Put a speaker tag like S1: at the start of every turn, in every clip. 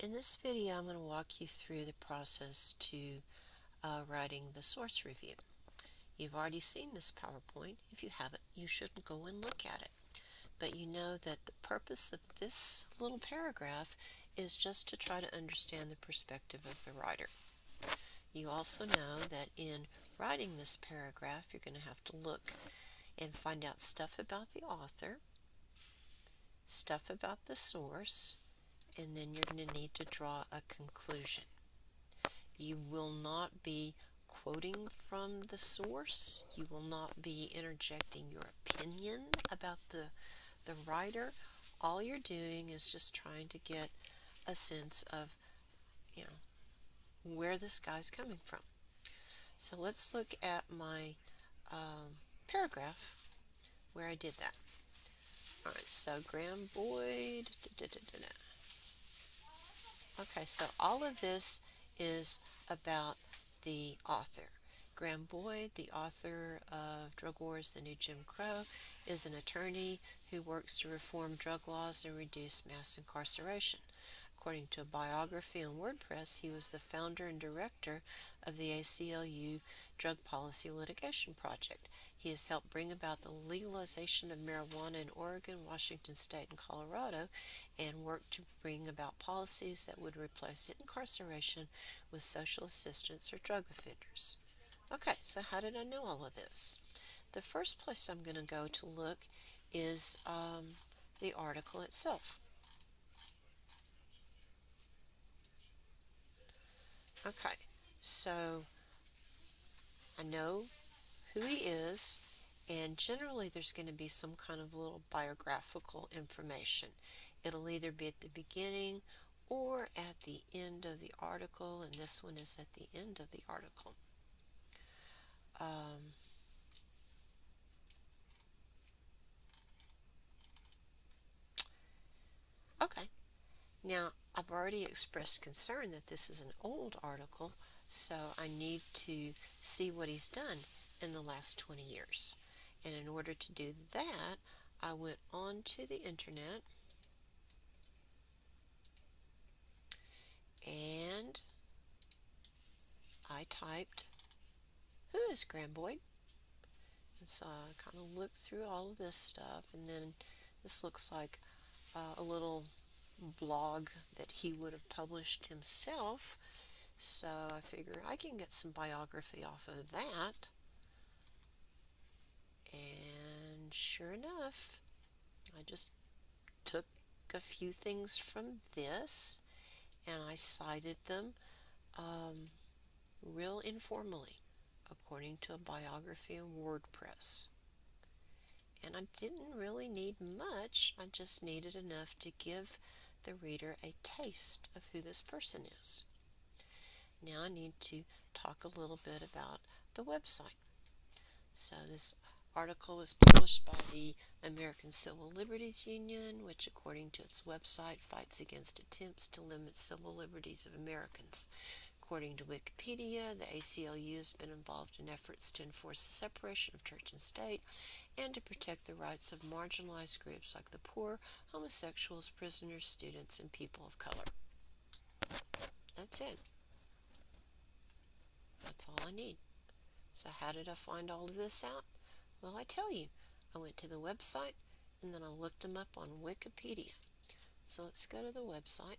S1: In this video, I'm going to walk you through the process to writing the source review. You've already seen this PowerPoint. If you haven't, you should go and look at it. But you know that the purpose of this little paragraph is just to try to understand the perspective of the writer. You also know that in writing this paragraph, you're going to have to look and find out stuff about the author, stuff about the source, and then you're going to need to draw a conclusion. You will not be quoting from the source. You will not be interjecting your opinion about the writer. All you're doing is just trying to get a sense of, where this guy's coming from. So let's look at my paragraph where I did that. Alright, so Graham Boyd. Okay, so all of this is about the author. Graham Boyd, the author of Drug Wars, The New Jim Crow, is an attorney who works to reform drug laws and reduce mass incarceration. According to a biography on WordPress, he was the founder and director of the ACLU Drug Policy Litigation Project. He has helped bring about the legalization of marijuana in Oregon, Washington State, and Colorado, and worked to bring about policies that would replace incarceration with social assistance for drug offenders. Okay, so how did I know all of this? The first place I'm going to go to look is the article itself. Okay, so I know who he is, and generally there's going to be some kind of little biographical information. It'll either be at the beginning or at the end of the article, and this one is at the end of the article. Okay, now I've already expressed concern that this is an old article, so I need to see what he's done in the last 20 years. And in order to do that, I went onto the internet and I typed, "Who is Graham Boyd?" And so I kind of looked through all of this stuff, and then this looks like a little blog that he would have published himself. So I figure I can get some biography off of that. And sure enough, I just took a few things from this and I cited them real informally, according to a biography in WordPress. And I didn't really need much, I just needed enough to give the reader a taste of who this person is. Now I need to talk a little bit about the website. So this article was published by the American Civil Liberties Union, which according to its website fights against attempts to limit civil liberties of Americans. According to Wikipedia, the ACLU has been involved in efforts to enforce the separation of church and state and to protect the rights of marginalized groups like the poor, homosexuals, prisoners, students, and people of color. That's it. That's all I need. So how did I find all of this out? Well, I tell you, I went to the website and then I looked them up on Wikipedia. So let's go to the website.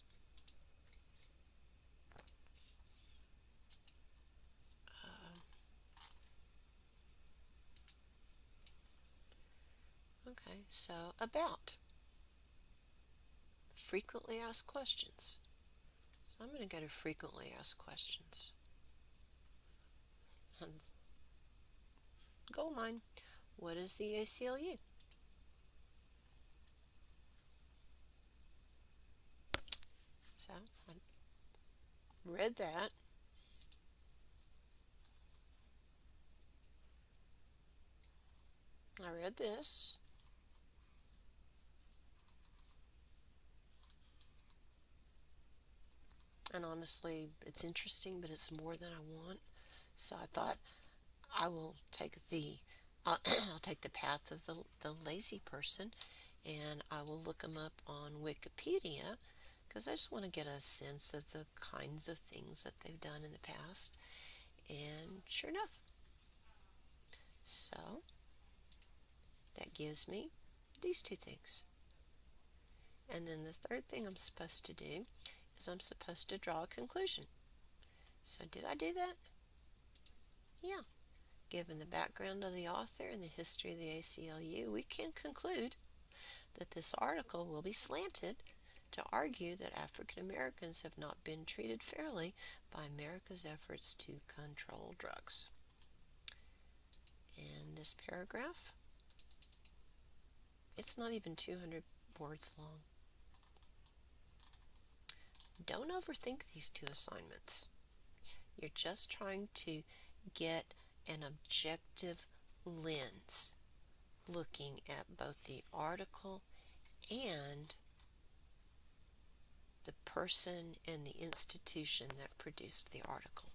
S1: Okay, so about frequently asked questions. So I'm going to go to frequently asked questions. And goal line, what is the ACLU? So I read that. I read this. And honestly, it's interesting, but it's more than I want. So I thought I will take I'll take the path of the lazy person, and I will look them up on Wikipedia because I just want to get a sense of the kinds of things that they've done in the past. And sure enough, so that gives me these two things. And then the third thing I'm supposed to do is I'm supposed to draw a conclusion. So did I do that? Yeah. Given the background of the author and the history of the ACLU, we can conclude that this article will be slanted to argue that African Americans have not been treated fairly by America's efforts to control drugs. And this paragraph, it's not even 200 words long. Don't overthink these two assignments. You're just trying to get an objective lens looking at both the article and the person and the institution that produced the article.